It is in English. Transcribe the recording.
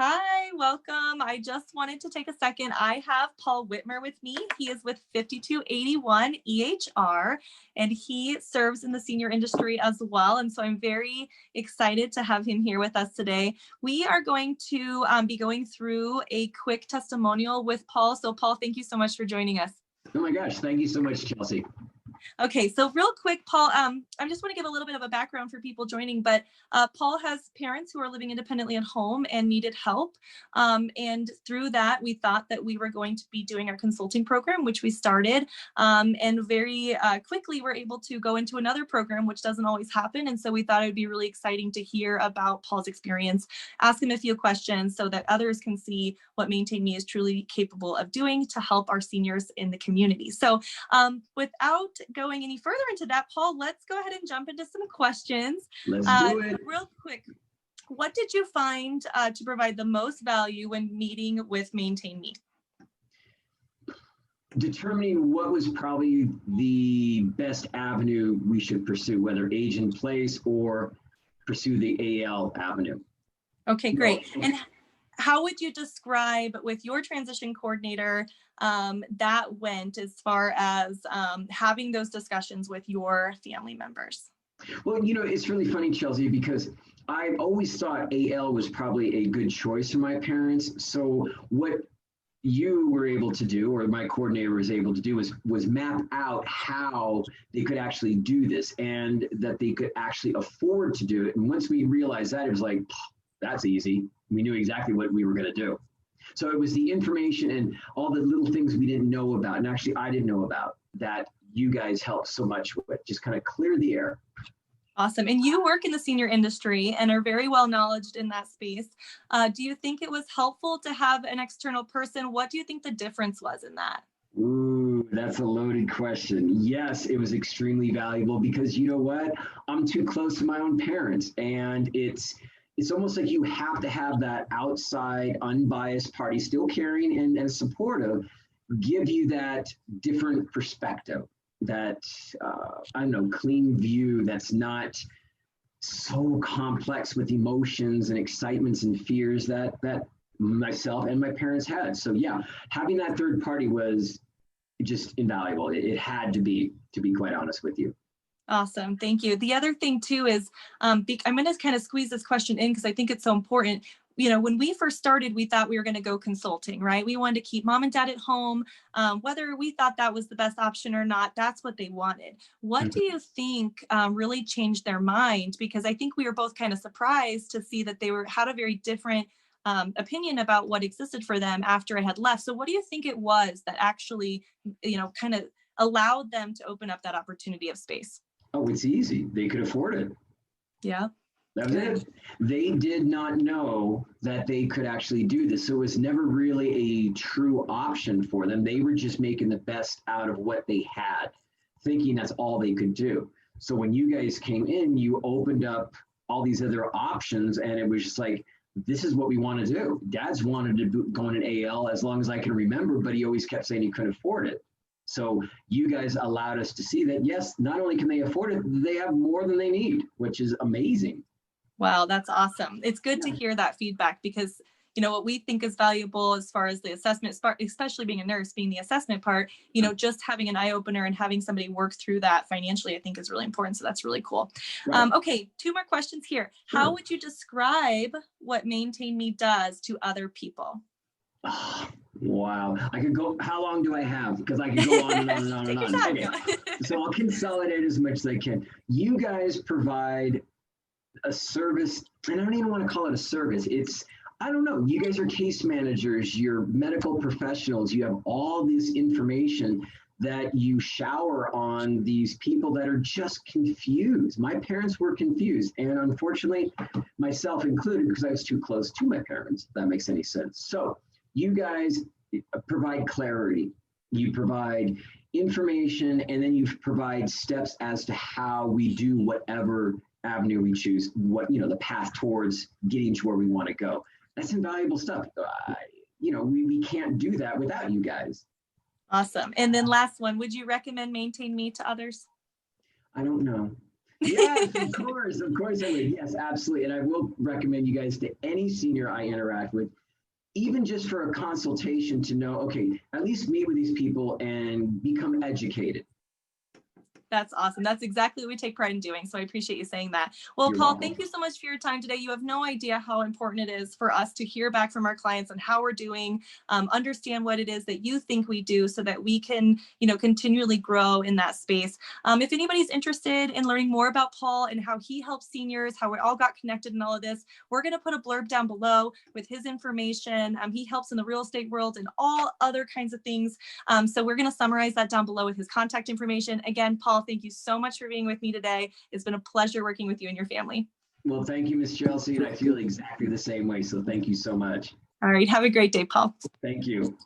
Hi, welcome. I just wanted to take a second. I have Paul Whitmer with me. He is with 5281 EHR, and he serves in the senior industry as well. And so I'm very excited to have him here with us today. We are going to be going through a quick testimonial with Paul. So Paul, thank you so much for joining us. Oh my gosh, thank you so much, Chelsea. Okay, so real quick, Paul, I just want to give a little bit of a background for people joining, but Paul has parents who are living independently at home and needed help. And through that, we thought that we were going to be doing our consulting program, which we started. And very quickly, we're able to go into another program, which doesn't always happen. And so we thought it would be really exciting to hear about Paul's experience, ask him a few questions so that others can see what Maintain Me is truly capable of doing to help our seniors in the community. So without going any further into that, Paul, let's go ahead and jump into some questions. Let's do it. Real quick, what did you find to provide the most value when meeting with Maintain Me? Determining what was probably the best avenue we should pursue, whether age in place or pursue the AL avenue. Okay, great. And how would you describe with your transition coordinator that went as far as having those discussions with your family members? Well, it's really funny, Chelsea, because I've always thought AL was probably a good choice for my parents. So what you were able to do, or my coordinator was able to do, was map out how they could actually do this and that they could actually afford to do it. And once we realized that, it was like, that's easy. We knew exactly what we were going to do. So it was the information and all the little things we didn't know about, and actually I didn't know about, that you guys helped so much with, just kind of clear the air. Awesome. And you work in the senior industry and are very well knowledgeable in that space. Do you think it was helpful to have an external person? What do you think the difference was in that? Ooh, that's a loaded question. Yes, it was extremely valuable because you know what? I'm too close to my own parents, and it's almost like you have to have that outside, unbiased party, still caring and supportive, give you that different perspective, that, I don't know, clean view that's not so complex with emotions and excitements and fears that myself and my parents had. So yeah, having that third party was just invaluable. It had to be quite honest with you. Awesome. Thank you. The other thing too is I'm going to kind of squeeze this question in because I think it's so important. When we first started, we thought we were going to go consulting, right? We wanted to keep mom and dad at home. Whether we thought that was the best option or not, that's what they wanted. What do you think really changed their mind? Because I think we were both kind of surprised to see that they had a very different opinion about what existed for them after I had left. So what do you think it was that actually, kind of allowed them to open up that opportunity of space? Oh, it's easy. They could afford it. Yeah. That was it. They did not know that they could actually do this. So it was never really a true option for them. They were just making the best out of what they had, thinking that's all they could do. So when you guys came in, you opened up all these other options, and it was just like, this is what we want to do. Dad's wanted to go in an AL as long as I can remember, but he always kept saying he couldn't afford it. So you guys allowed us to see that, yes, not only can they afford it, they have more than they need, which is amazing. Wow, that's awesome. It's good to hear that feedback because, what we think is valuable as far as the assessment, especially being a nurse, being the assessment part, just having an eye opener and having somebody work through that financially, I think is really important. So that's really cool. Right. Okay, 2 more questions here. Sure. How would you describe what Maintain Me does to other people? Oh, wow. I could go, how long do I have? Because I can go on and on and on and on. Okay. So I'll consolidate as much as I can. You guys provide a service, and I don't even want to call it a service. I don't know. You guys are case managers, you're medical professionals. You have all this information that you shower on these people that are just confused. My parents were confused, and unfortunately, myself included, because I was too close to my parents, if that makes any sense. So you guys provide clarity, you provide information, and then you provide steps as to how we do whatever avenue we choose, the path towards getting to where we want to go. That's invaluable stuff. We can't do that without you guys. Awesome. And then last one, would you recommend Maintain Me to others? I don't know. Yes, of course I would. Yes, absolutely. And I will recommend you guys to any senior I interact with, even just for a consultation to know, okay, at least meet with these people and become educated. That's awesome. That's exactly what we take pride in doing. So I appreciate you saying that. Well, You're Paul, welcome. thank you so much for your time today. You have no idea how important it is for us to hear back from our clients on how we're doing, understand what it is that you think we do so that we can, continually grow in that space. If anybody's interested in learning more about Paul and how he helps seniors, how we all got connected in all of this, we're going to put a blurb down below with his information. He helps in the real estate world and all other kinds of things. So we're going to summarize that down below with his contact information. Again, Paul, thank you so much for being with me today. It's been a pleasure working with you and your family. Well, thank you, Miss Chelsea, and I feel exactly the same way. So thank you so much. All right. Have a great day, Paul. Thank you.